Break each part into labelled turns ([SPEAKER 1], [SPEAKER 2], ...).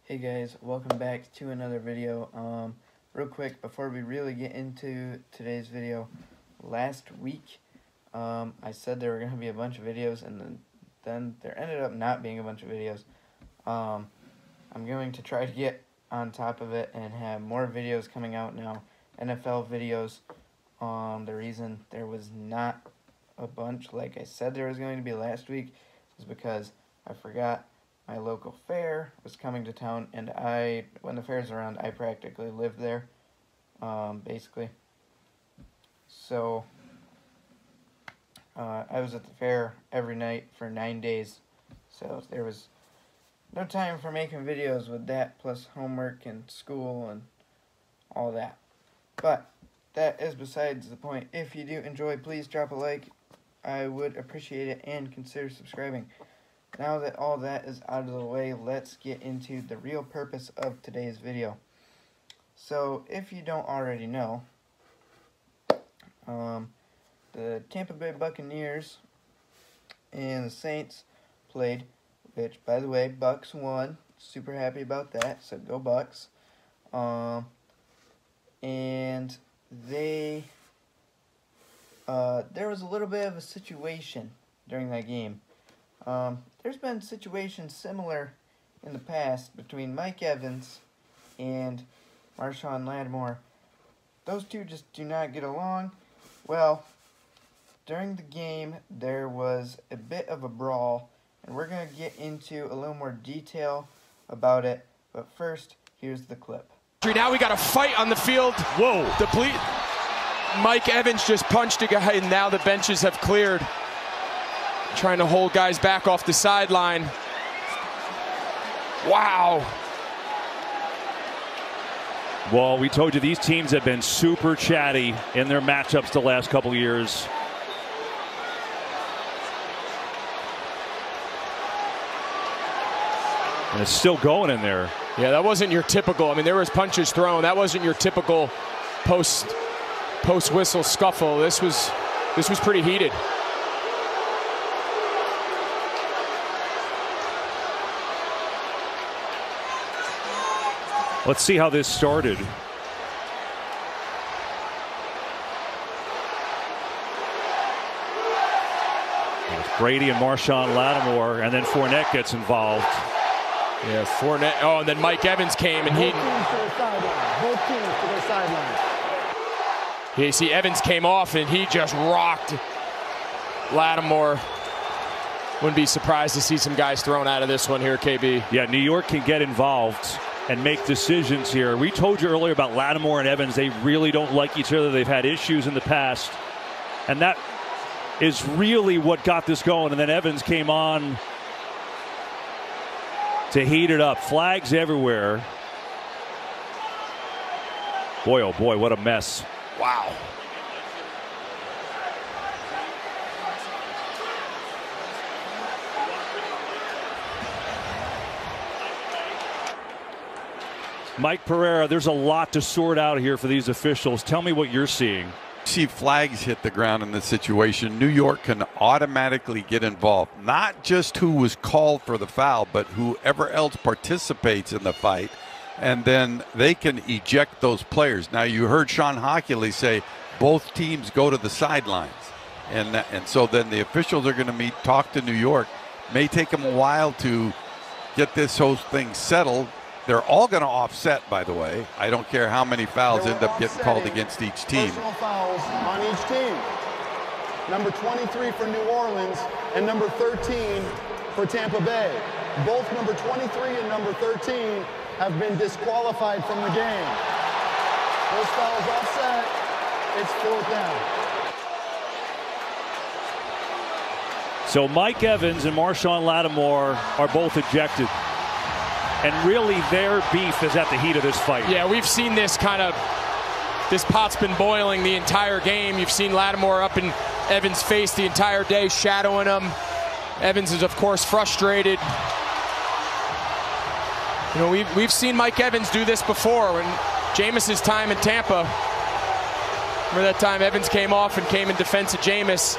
[SPEAKER 1] Hey guys, welcome back to another video. Real quick, before we really get into today's video, last week I said there were going to be a bunch of videos, and then there ended up not being a bunch of videos. I'm going to try to get on top of it and have more videos coming out now, NFL videos. The reason there was not a bunch like I said there was going to be last week is because I forgot my local fair was coming to town, and when the fair's around, I practically live there, basically. So, I was at the fair every night for 9 days, so there was no time for making videos with that, plus homework and school and all that. But that is besides the point. If you do enjoy, please drop a like. I would appreciate it, and consider subscribing. Now that all that is out of the way, let's get into the real purpose of today's video. So, if you don't already know, the Tampa Bay Buccaneers and the Saints played, which, by the way, Bucs won. Super happy about that, so go Bucs. And there was a little bit of a situation during that game. There's been situations similar in the past between Mike Evans and Marshon Lattimore. Those two just do not get along. Well, during the game, there was a bit of a brawl, and we're going to get into a little more detail about it. But first, here's the clip.
[SPEAKER 2] Now we got a fight on the field. Whoa. Mike Evans just punched a guy, and now the benches have cleared. Trying to hold guys back off the sideline. Wow.
[SPEAKER 3] Well, we told you these teams have been super chatty in their matchups the last couple of years. And it's still going in there.
[SPEAKER 2] Yeah, that wasn't your typical. I mean, there was punches thrown. That wasn't your typical post whistle scuffle. This was pretty heated.
[SPEAKER 3] Let's see how this started. Brady and Marshon Lattimore, and then Fournette gets involved.
[SPEAKER 2] Yeah, Fournette. Oh, and then Mike Evans came, and
[SPEAKER 4] Both teams to the sideline.
[SPEAKER 2] You see Evans came off, and he just rocked Lattimore. Wouldn't be surprised to see some guys thrown out of this one here, KB.
[SPEAKER 3] Yeah, New York can get involved and make decisions here. We told you earlier about Lattimore and Evans. They really don't like each other. They've had issues in the past. And that is really what got this going. And then Evans came on to heat it up. Flags everywhere. Boy, oh boy, what a mess.
[SPEAKER 2] Wow.
[SPEAKER 3] Mike Pereira, there's a lot to sort out here for these officials. Tell me what you're seeing.
[SPEAKER 5] See flags hit the ground in this situation, New York can automatically get involved. Not just who was called for the foul, but whoever else participates in the fight. And then they can eject those players. Now, you heard Sean Hockley say both teams go to the sidelines. And so then the officials are going to talk to New York. May take them a while to get this whole thing settled. They're all going to offset, by the way. I don't care how many fouls end up getting called against each team.
[SPEAKER 4] Personal fouls on each team. Number 23 for New Orleans and number 13 for Tampa Bay. Both number 23 and number 13 have been disqualified from the game. Those fouls offset. It's 4th down.
[SPEAKER 3] So Mike Evans and Marshon Lattimore are both ejected. And really their beef is at the heat of this fight.
[SPEAKER 2] Yeah, we've seen this this pot's been boiling the entire game. You've seen Lattimore up in Evans' face the entire day, shadowing him. Evans is, of course, frustrated. You know, we've seen Mike Evans do this before when Jameis's time in Tampa. Remember that time Evans came off and came in defense of Jameis.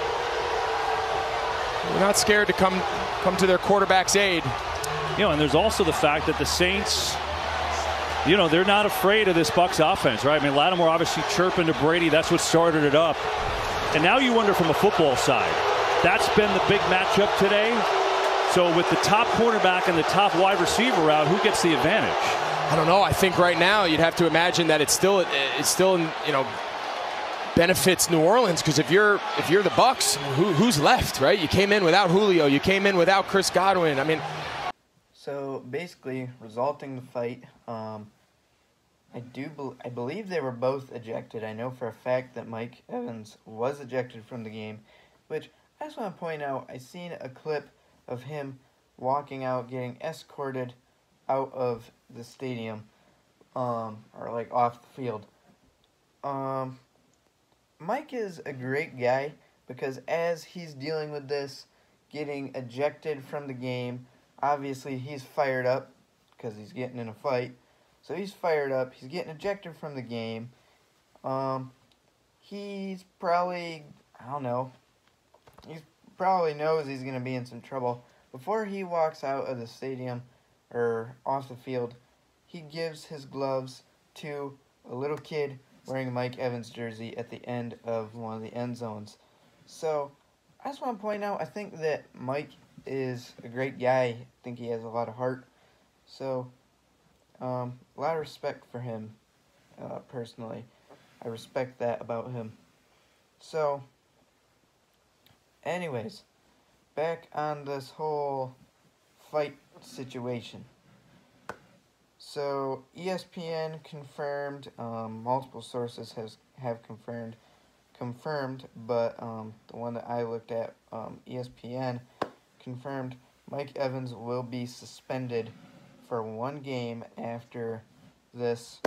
[SPEAKER 2] They're not scared to come to their quarterback's aid.
[SPEAKER 3] And there's also the fact that the Saints, they're not afraid of this Bucs offense, right? I mean, Lattimore obviously chirping to Brady. That's what started it up. And now you wonder from a football side, that's been the big matchup today. So with the top cornerback and the top wide receiver out, who gets the advantage?
[SPEAKER 2] I don't know. I think right now you'd have to imagine that it's still benefits New Orleans, because if you're the Bucs, who's left, right? You came in without Julio. You came in without Chris Godwin. I mean,
[SPEAKER 1] so basically, resulting the fight, I believe they were both ejected. I know for a fact that Mike Evans was ejected from the game, which I just want to point out, I seen a clip of him walking out, getting escorted out of the stadium, or like off the field. Mike is a great guy, because as he's dealing with this, getting ejected from the game, obviously he's fired up because he's getting in a fight. So he's fired up. He's getting ejected from the game. He's probably, I don't know, he probably knows he's going to be in some trouble. Before he walks out of the stadium or off the field, he gives his gloves to a little kid wearing a Mike Evans jersey at the end of one of the end zones. So I just want to point out, I think that Mike is a great guy. I think he has a lot of heart. So a lot of respect for him, personally. I respect that about him. So anyways, back on this whole fight situation. So ESPN confirmed, multiple sources have confirmed, but the one that I looked at, ESPN confirmed Mike Evans will be suspended for 1 game after this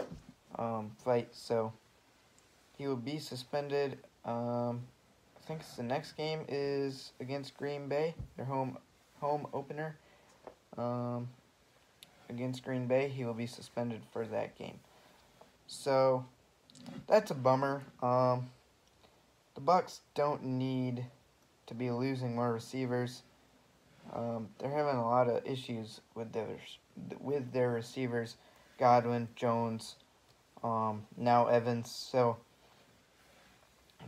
[SPEAKER 1] fight. So he will be suspended. I think the next game is against Green Bay, their home opener. Against Green Bay, he will be suspended for that game. So that's a bummer. The Bucs don't need to be losing more receivers. They're having a lot of issues with their receivers, Godwin, Jones, now Evans. So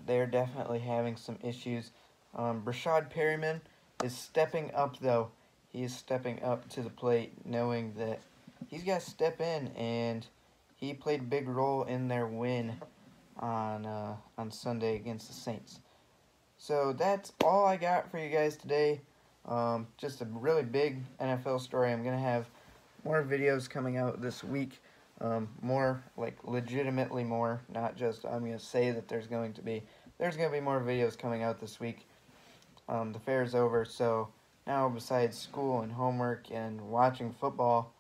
[SPEAKER 1] they're definitely having some issues. Brashad Perryman is stepping up, though. He is stepping up to the plate, knowing that he's got to step in, and he played a big role in their win on Sunday against the Saints. So that's all I got for you guys today. Just a really big NFL story. I'm going to have more videos coming out this week. More, like, legitimately more, not just I'm going to say that there's going to be. There's going to be more videos coming out this week. The fair's over, so now besides school and homework and watching football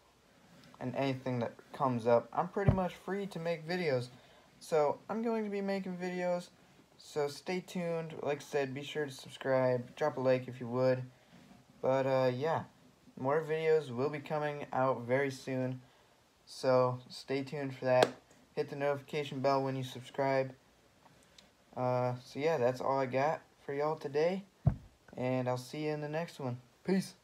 [SPEAKER 1] and anything that comes up, I'm pretty much free to make videos. So I'm going to be making videos, so stay tuned. Like I said, be sure to subscribe, drop a like if you would. But yeah, more videos will be coming out very soon, so stay tuned for that. Hit the notification bell when you subscribe. So yeah, that's all I got for y'all today, and I'll see you in the next one. Peace.